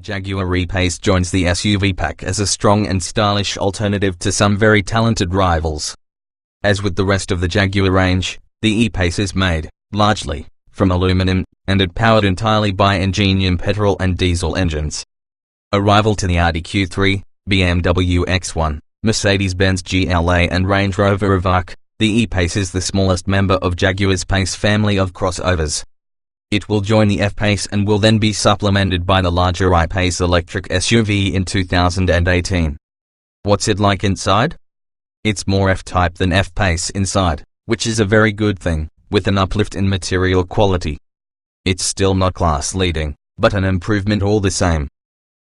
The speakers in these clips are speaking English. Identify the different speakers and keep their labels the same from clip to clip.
Speaker 1: Jaguar E-Pace joins the SUV pack as a strong and stylish alternative to some very talented rivals. As with the rest of the Jaguar range, the E-Pace is made, largely, from aluminum, and it powered entirely by ingenium petrol and diesel engines. A rival to the Audi Q3, BMW X1, Mercedes-Benz GLA and Range Rover Evoque, the E-Pace is the smallest member of Jaguar's Pace family of crossovers. It will join the F-Pace and will then be supplemented by the larger I-Pace electric SUV in 2018. What's it like inside? It's more F-Type than F-Pace inside, which is a very good thing, with an uplift in material quality. It's still not class-leading, but an improvement all the same.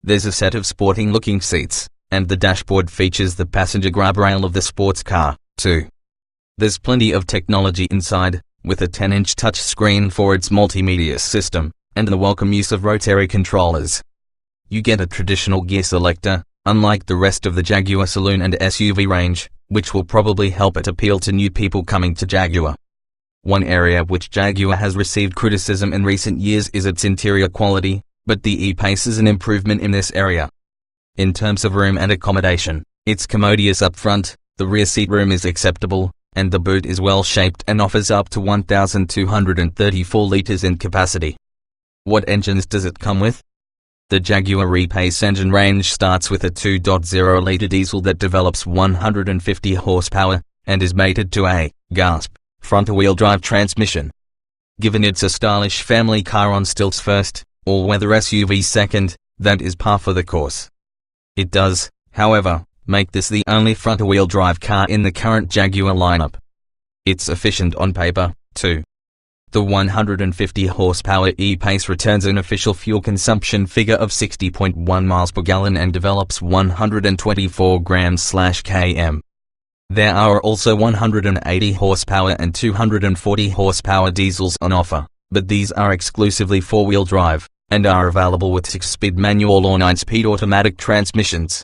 Speaker 1: There's a set of sporting-looking seats, and the dashboard features the passenger grab rail of the sports car, too. There's plenty of technology inside, with a 10-inch touchscreen for its multimedia system, and the welcome use of rotary controllers. You get a traditional gear selector, unlike the rest of the Jaguar saloon and SUV range, which will probably help it appeal to new people coming to Jaguar. One area which Jaguar has received criticism in recent years is its interior quality, but the E-Pace is an improvement in this area. In terms of room and accommodation, it's commodious up front, the rear seat room is acceptable, and the boot is well-shaped and offers up to 1,234 litres in capacity. What engines does it come with? The Jaguar E-Pace engine range starts with a 2.0-litre diesel that develops 150 horsepower, and is mated to a front-wheel drive transmission. Given it's a stylish family car on stilts first, all-weather SUV second, that is par for the course. It does, however, make this the only front-wheel drive car in the current Jaguar lineup. It's efficient on paper, too. The 150 horsepower E-Pace returns an official fuel consumption figure of 60.1 miles per gallon and develops 124 grams/km. There are also 180 horsepower and 240 horsepower diesels on offer, but these are exclusively four-wheel drive, and are available with 6-speed manual or 9-speed automatic transmissions.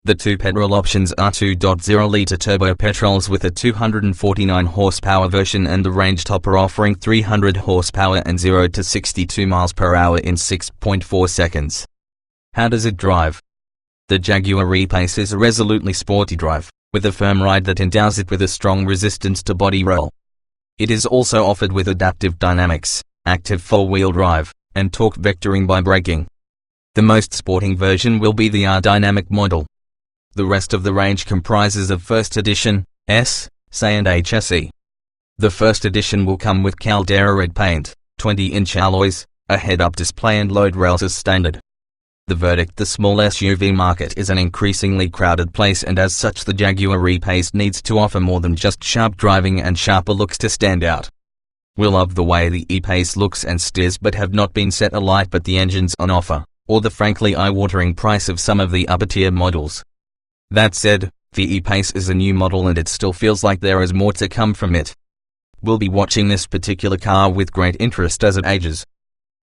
Speaker 1: The two petrol options are 2.0-litre turbo petrols with a 249 horsepower version and the range topper offering 300 horsepower and 0 to 62 miles per hour in 6.4 seconds. How does it drive? The Jaguar E-Pace is a resolutely sporty drive, with a firm ride that endows it with a strong resistance to body roll. It is also offered with adaptive dynamics, active four-wheel drive, and torque vectoring by braking. The most sporting version will be the R-Dynamic model. The rest of the range comprises of First Edition, S, SE and HSE. The First Edition will come with Caldera red paint, 20-inch alloys, a head-up display and load rails as standard. The verdict: the small SUV market is an increasingly crowded place, and as such the Jaguar E-Pace needs to offer more than just sharp driving and sharper looks to stand out. We love the way the E-Pace looks and steers, but have not been set alight by the engines on offer, or the frankly eye-watering price of some of the upper-tier models. That said, the E-Pace is a new model and it still feels like there is more to come from it. We'll be watching this particular car with great interest as it ages.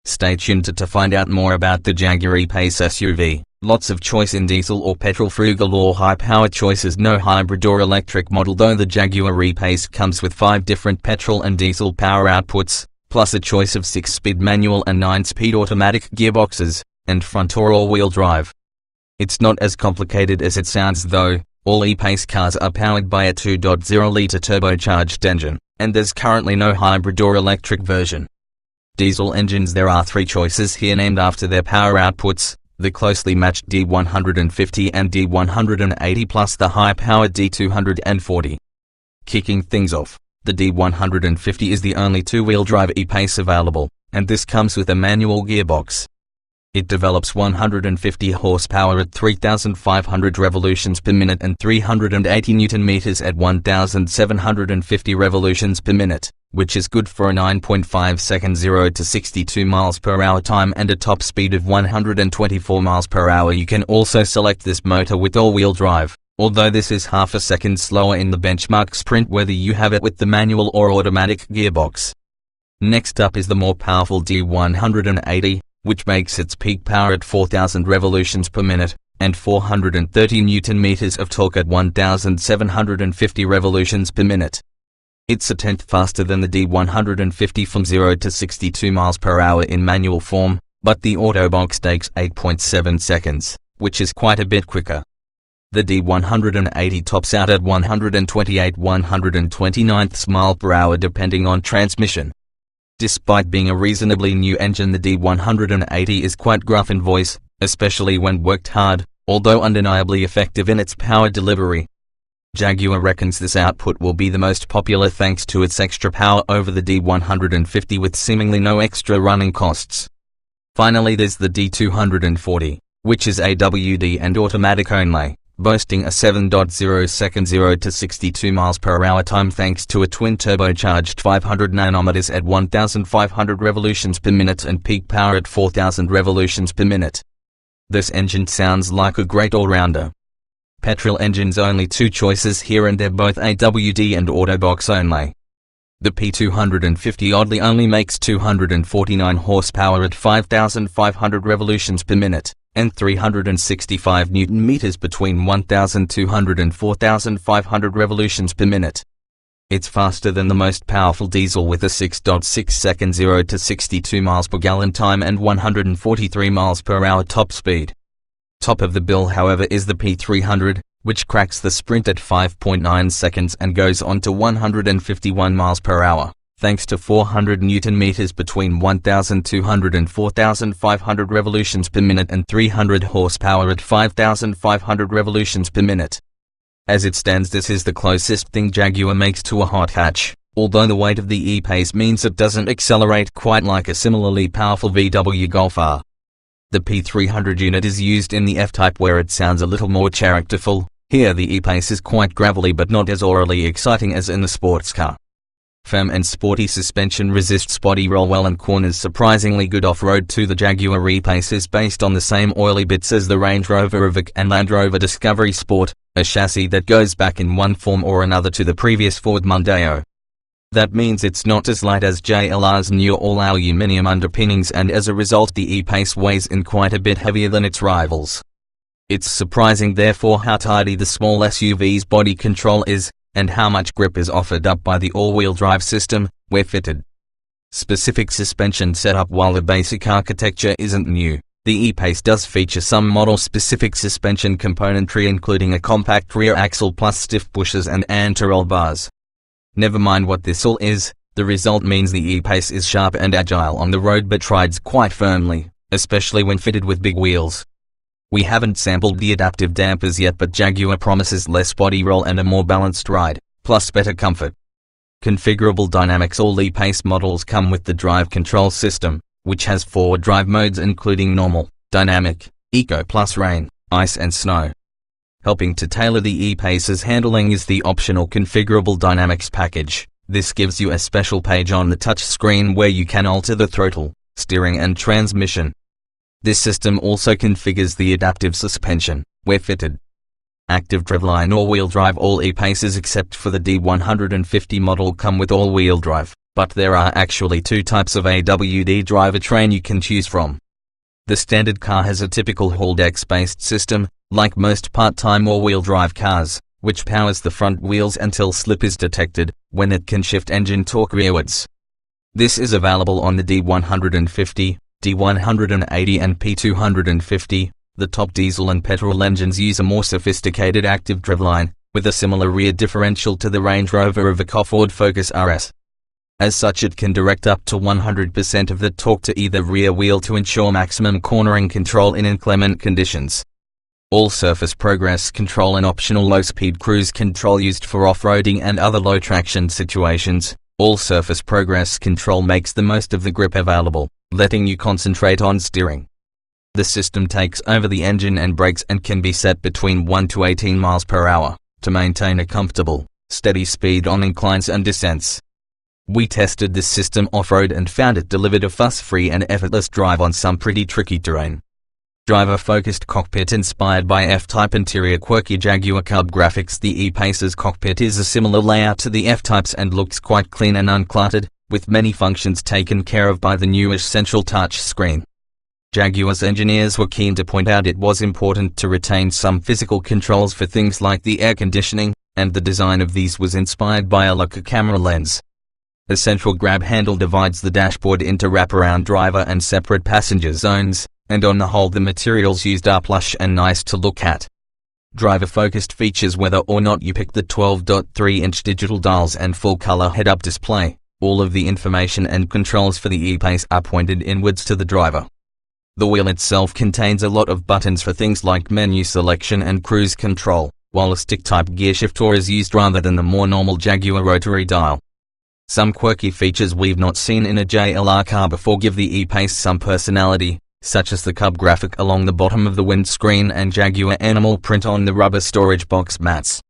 Speaker 1: Stay tuned to find out more about the Jaguar E-Pace SUV. Lots of choice in diesel or petrol, frugal or high-power choices, no hybrid or electric model, though the Jaguar E-Pace comes with 5 different petrol and diesel power outputs, plus a choice of 6-speed manual and 9-speed automatic gearboxes, and front or all-wheel drive. It's not as complicated as it sounds though. All E-Pace cars are powered by a 2.0-litre turbocharged engine, and there's currently no hybrid or electric version. Diesel engines: there are 3 choices here named after their power outputs, the closely matched D150 and D180 plus the high-powered D240. Kicking things off, the D150 is the only 2-wheel drive E-Pace available, and this comes with a manual gearbox. It develops 150 horsepower at 3,500 revolutions per minute and 380 Nm at 1,750 revolutions per minute, which is good for a 9.5-second 0 to 62 miles per hour time and a top speed of 124 miles per hour. You can also select this motor with all-wheel drive, although this is half a second slower in the benchmark sprint whether you have it with the manual or automatic gearbox. Next up is the more powerful D180, which makes its peak power at 4,000 revolutions per minute, and 430 Nm of torque at 1,750 revolutions per minute. It's a tenth faster than the D150 from 0 to 62 miles per hour in manual form, but the Autobox takes 8.7 seconds, which is quite a bit quicker. The D180 tops out at 128–129 miles per hour depending on transmission. Despite being a reasonably new engine, the D180 is quite gruff in voice, especially when worked hard, although undeniably effective in its power delivery. Jaguar reckons this output will be the most popular thanks to its extra power over the D150 with seemingly no extra running costs. Finally, there's the D240, which is AWD and automatic only, boasting a 7.0-second 0 to 62 miles per hour time thanks to a twin turbocharged 500 nanometers at 1,500 revolutions per minute and peak power at 4,000 revolutions per minute. This engine sounds like a great all-rounder. Petrol engines only two choices here, and they're both AWD and Autobox only. The P250 oddly only makes 249 horsepower at 5,500 revolutions per minute, and 365 Nm between 1,200 and 4,500 revolutions per minute. It's faster than the most powerful diesel with a 6.6-second 0 to 62 miles per gallon time and 143 miles per hour top speed. Top of the bill, however, is the P300, which cracks the sprint at 5.9 seconds and goes on to 151 miles per hour, thanks to 400 Nm between 1,200 and 4,500 revolutions per minute and 300 horsepower at 5,500 revolutions per minute. As it stands, this is the closest thing Jaguar makes to a hot hatch, although the weight of the E-Pace means it doesn't accelerate quite like a similarly powerful VW Golf R. The P300 unit is used in the F-Type where it sounds a little more characterful. Here the E-Pace is quite gravelly but not as orally exciting as in the sports car. Firm and sporty suspension resists body roll well and corners surprisingly good off-road too. The Jaguar E-Pace is based on the same oily bits as the Range Rover Evoque and Land Rover Discovery Sport, a chassis that goes back in one form or another to the previous Ford Mondeo. That means it's not as light as JLR's new all-aluminium underpinnings, and as a result the E-Pace weighs in quite a bit heavier than its rivals. It's surprising therefore how tidy the small SUV's body control is, and how much grip is offered up by the all-wheel drive system, where fitted. Specific suspension setup. While the basic architecture isn't new, the E-Pace does feature some model-specific suspension componentry including a compact rear axle plus stiff bushes and anti-roll bars. Never mind what this all is, the result means the E-Pace is sharp and agile on the road but rides quite firmly, especially when fitted with big wheels. We haven't sampled the adaptive dampers yet, but Jaguar promises less body roll and a more balanced ride, plus better comfort. Configurable dynamics. All E-Pace models come with the drive control system, which has 4 drive modes including normal, dynamic, eco plus rain, ice and snow. Helping to tailor the E-Pace's handling is the optional configurable dynamics package. This gives you a special page on the touch screen where you can alter the throttle, steering and transmission. This system also configures the adaptive suspension, where fitted. Active driveline all-wheel drive. All E-Paces except for the D150 model come with all-wheel drive, but there are actually 2 types of AWD drivetrain you can choose from. The standard car has a typical Haldex-based system, like most part-time all-wheel drive cars, which powers the front wheels until slip is detected, when it can shift engine torque rearwards. This is available on the D150, D180 and P250. The top diesel and petrol engines use a more sophisticated active driveline, with a similar rear differential to the Range Rover Evoque Ford Focus RS. As such, it can direct up to 100% of the torque to either rear wheel to ensure maximum cornering control in inclement conditions. All surface progress control and optional low-speed cruise control used for off-roading and other low-traction situations. All surface progress control makes the most of the grip available, letting you concentrate on steering. The system takes over the engine and brakes and can be set between 1 to 18 miles per hour, to maintain a comfortable, steady speed on inclines and descents. We tested this system off-road and found it delivered a fuss-free and effortless drive on some pretty tricky terrain. Driver-focused cockpit. Inspired by F-Type interior quirky Jaguar Cub graphics, the E-Pace's cockpit is a similar layout to the F-Type's and looks quite clean and uncluttered, with many functions taken care of by the newish central touch screen. Jaguar's engineers were keen to point out it was important to retain some physical controls for things like the air conditioning, and the design of these was inspired by a Leica camera lens. A central grab handle divides the dashboard into wraparound driver and separate passenger zones, and on the whole the materials used are plush and nice to look at. Driver-focused features whether or not you pick the 12.3-inch digital dials and full-color head-up display, all of the information and controls for the E-Pace are pointed inwards to the driver. The wheel itself contains a lot of buttons for things like menu selection and cruise control, while a stick-type gear shifter is used rather than the more normal Jaguar rotary dial. Some quirky features we've not seen in a JLR car before give the E-Pace some personality, such as the Cub graphic along the bottom of the windscreen and Jaguar animal print on the rubber storage box mats.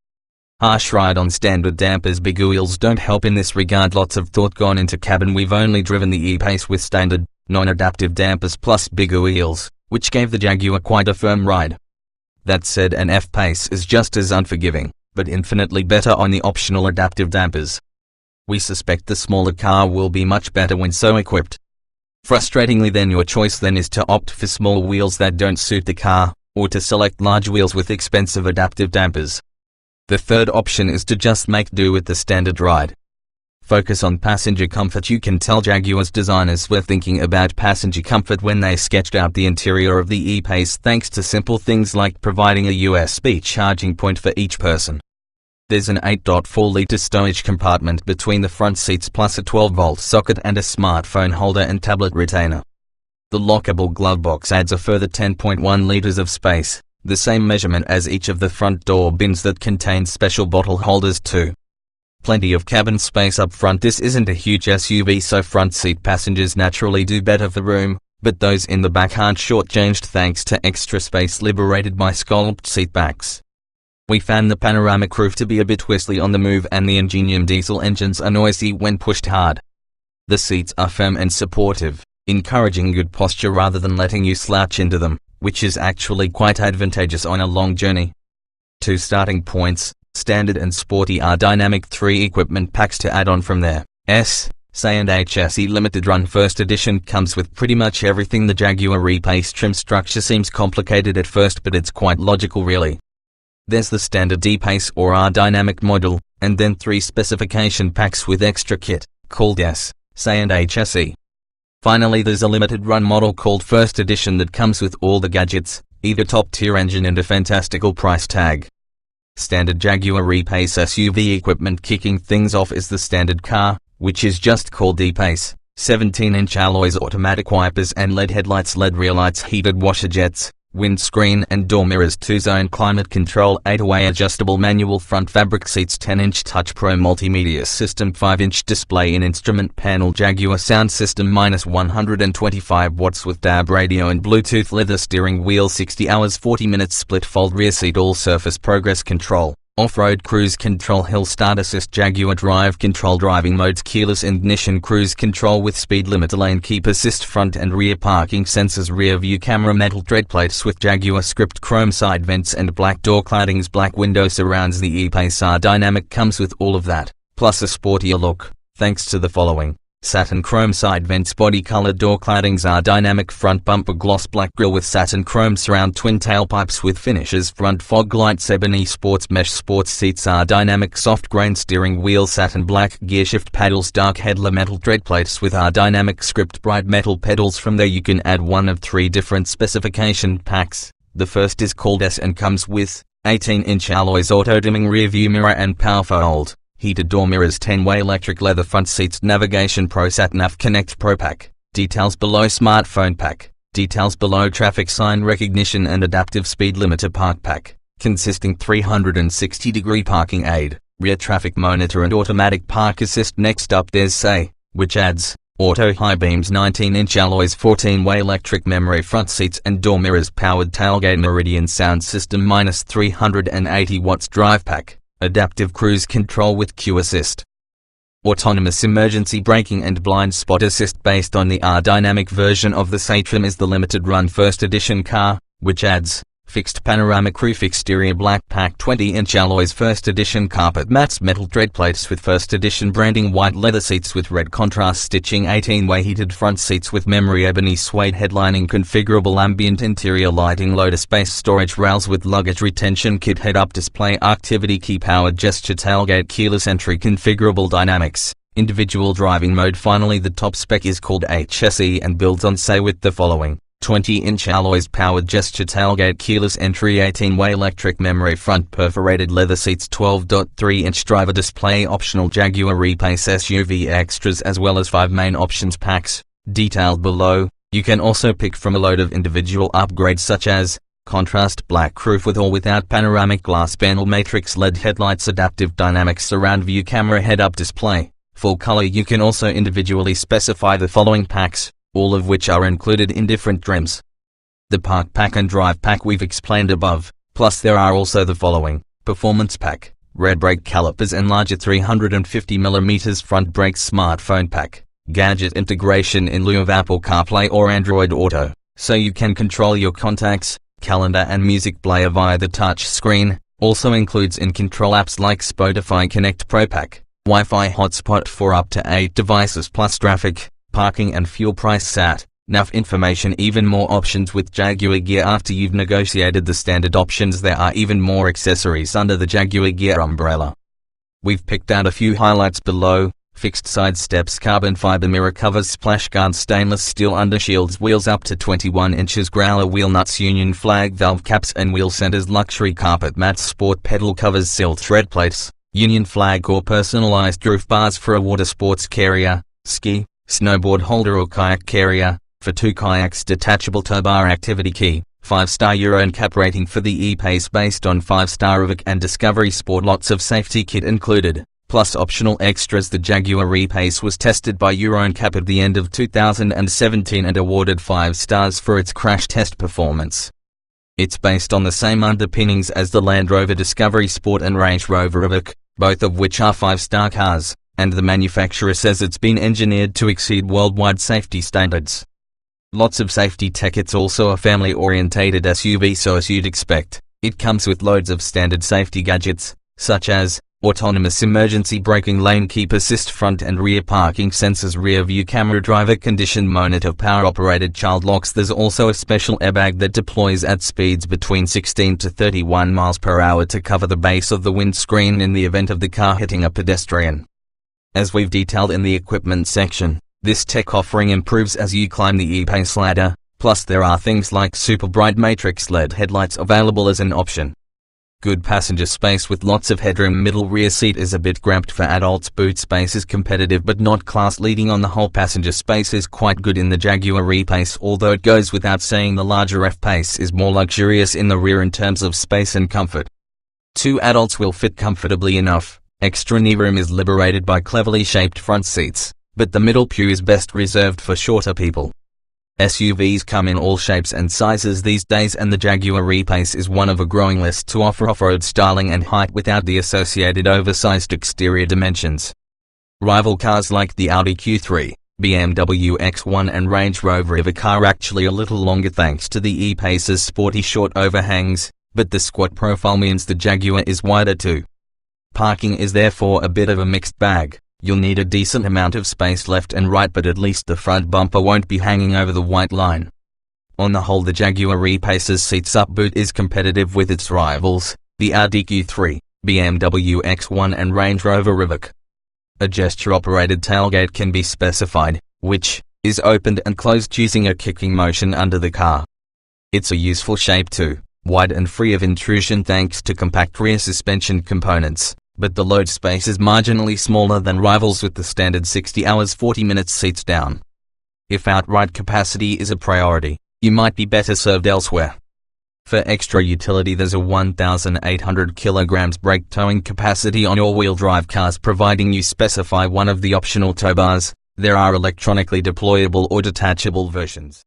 Speaker 1: Harsh ride on standard dampers. Big wheels don't help in this regard. Lots of thought gone into cabin. We've only driven the E-Pace with standard, non-adaptive dampers plus bigger wheels, which gave the Jaguar quite a firm ride. That said, an F-Pace is just as unforgiving, but infinitely better on the optional adaptive dampers. We suspect the smaller car will be much better when so equipped. Frustratingly then, your choice then is to opt for small wheels that don't suit the car, or to select large wheels with expensive adaptive dampers. The third option is to just make do with the standard ride. Focus on passenger comfort. You can tell Jaguar's designers were thinking about passenger comfort when they sketched out the interior of the E-Pace, thanks to simple things like providing a USB charging point for each person. There's an 8.4-litre storage compartment between the front seats plus a 12-volt socket and a smartphone holder and tablet retainer. The lockable glove box adds a further 10.1 litres of space, the same measurement as each of the front door bins that contain special bottle holders too. Plenty of cabin space up front. This isn't a huge SUV, so front seat passengers naturally do better for room, but those in the back aren't shortchanged thanks to extra space liberated by scalloped seat backs. We found the panoramic roof to be a bit twistly on the move, and the Ingenium diesel engines are noisy when pushed hard. The seats are firm and supportive, encouraging good posture rather than letting you slouch into them, which is actually quite advantageous on a long journey. 2 starting points, standard and sporty, are dynamic 3 equipment packs to add on from there. Say and HSE limited run first edition comes with pretty much everything. The Jaguar E-Pace trim structure seems complicated at first, but it's quite logical really. There's the standard E-Pace or R dynamic module, and then 3 specification packs with extra kit, called Say and HSE. Finally, there's a limited run model called First Edition that comes with all the gadgets, either top tier engine and a fantastical price tag. Standard Jaguar E-Pace SUV equipment. Kicking things off is the standard car, which is just called E-Pace. 17-inch alloys, automatic wipers and LED headlights, LED rear lights, heated washer jets, windscreen and door mirrors, 2-zone climate control, 8-way adjustable manual front fabric seats, 10-inch Touch Pro multimedia system, 5-inch display in instrument panel, Jaguar sound system, -125 watts with DAB radio and Bluetooth, leather steering wheel, 60 hours 40 minutes split fold rear seat, all surface progress control, off-road cruise control, hill start assist, Jaguar drive control, driving modes, keyless ignition, cruise control with speed limiter, lane keep assist, front and rear parking sensors, rear view camera, metal tread plates with Jaguar script, chrome side vents and black door claddings, black window surrounds. The E-Pace R Dynamic comes with all of that, plus a sportier look, thanks to the following: satin chrome side vents, body color door claddings, R Dynamic front bumper, gloss black grille with satin chrome surround, twin tailpipes with finishes, front fog lights, ebony sports mesh sports seats, R Dynamic soft grain steering wheel, satin black gear shift paddles, dark headlamp, metal tread plates with R Dynamic script, bright metal pedals. From there you can add one of 3 different specification packs. The first is called S and comes with 18-inch alloys, auto dimming rear view mirror and power fold, heated door mirrors, 10-way electric leather front seats, navigation pro, sat nav connect pro pack, details below smartphone pack, details below traffic sign recognition and adaptive speed limiter park pack, consisting 360-degree parking aid, rear traffic monitor and automatic park assist. Next up there's Say, which adds auto high beams, 19-inch alloys, 14-way electric memory front seats and door mirrors, powered tailgate, Meridian sound system, -380 watts drive pack, adaptive cruise control with Q assist, autonomous emergency braking and blind spot assist. Based on the R Dynamic version of the Say trim is the limited run first edition car, which adds fixed panoramic roof, exterior black pack, 20-inch alloys, first edition carpet mats, metal tread plates with first edition branding, white leather seats with red contrast stitching, 18-way heated front seats with memory ebony suede headlining, configurable ambient interior lighting, loader space storage rails with luggage retention kit, head-up display, activity key, powered gesture tailgate, keyless entry, configurable dynamics, Individual driving mode. Finally, the top spec is called HSE and builds on say with the following: 20-inch alloys, powered gesture tailgate, keyless entry, 18-way electric memory, front perforated leather seats, 12.3-inch driver display, optional Jaguar E-Pace SUV extras, as well as 5 main options packs, detailed below. You can also pick from a load of individual upgrades such as contrast black roof with or without panoramic glass panel, matrix LED headlights, adaptive dynamic surround view camera, head-up display, full color. You can also individually specify the following packs, all of which are included in different trims. The Park Pack and Drive Pack we've explained above, plus there are also the following: Performance Pack, rear brake calipers and larger 350mm front brakes, Smartphone Pack, gadget integration in lieu of Apple CarPlay or Android Auto, so you can control your contacts, calendar and music player via the touch screen. Also includes in-control apps like Spotify. Connect Pro Pack, Wi-Fi hotspot for up to 8 devices, plus traffic, parking and fuel price, sat nav information. Even more options with Jaguar Gear. After you've negotiated the standard options, there are even more accessories under the Jaguar Gear umbrella. We've picked out a few highlights below: fixed side steps, carbon fiber mirror covers, splash guard, stainless steel undershields, wheels up to 21 inches, growler wheel nuts, union flag valve caps and wheel centers, luxury carpet mats, sport pedal covers, sill thread plates, union flag or personalized roof bars for a water sports carrier, ski, snowboard holder or kayak carrier, for 2 kayaks, detachable tow bar, activity key, 5-star Euro NCAP rating for the E-Pace based on 5-star Evoque and Discovery Sport, lots of safety kit included, plus optional extras. The Jaguar E-Pace was tested by Euro NCAP at the end of 2017 and awarded 5 stars for its crash test performance. It's based on the same underpinnings as the Land Rover Discovery Sport and Range Rover Evoque, both of which are 5-star cars, and the manufacturer says it's been engineered to exceed worldwide safety standards. Lots of safety tech. It's also a family-orientated SUV, so as you'd expect, it comes with loads of standard safety gadgets, such as autonomous emergency braking, lane keep assist, front and rear parking sensors, rear view camera, driver condition monitor, power-operated child locks. There's also a special airbag that deploys at speeds between 16 to 31 miles per hour to cover the base of the windscreen in the event of the car hitting a pedestrian. As we've detailed in the equipment section, this tech offering improves as you climb the E-Pace ladder, plus there are things like super bright matrix LED headlights available as an option. Good passenger space with lots of headroom. Middle rear seat is a bit cramped for adults. Boot space is competitive but not class leading. On the whole, passenger space is quite good in the Jaguar E-Pace, although it goes without saying the larger F-Pace is more luxurious in the rear in terms of space and comfort. 2 adults will fit comfortably enough. Extra kneeroom is liberated by cleverly shaped front seats, but the middle pew is best reserved for shorter people. SUVs come in all shapes and sizes these days, and the Jaguar E-Pace is one of a growing list to offer off-road styling and height without the associated oversized exterior dimensions. Rival cars like the Audi Q3, BMW X1 and Range Rover Evoque are actually a little longer thanks to the E-Pace's sporty short overhangs, but the squat profile means the Jaguar is wider too. Parking is therefore a bit of a mixed bag. You'll need a decent amount of space left and right, but at least the front bumper won't be hanging over the white line. On the whole, the Jaguar E-Pace's seats-up boot is competitive with its rivals, the Audi Q3, BMW X1 and Range Rover Evoque. A gesture-operated tailgate can be specified, which is opened and closed using a kicking motion under the car. It's a useful shape too, wide and free of intrusion thanks to compact rear suspension components, but the load space is marginally smaller than rivals with the standard 60 hours 40 minutes seats down. If outright capacity is a priority, you might be better served elsewhere. For extra utility, there's a 1,800 kilograms brake towing capacity on all-wheel drive cars, providing you specify one of the optional tow bars. There are electronically deployable or detachable versions.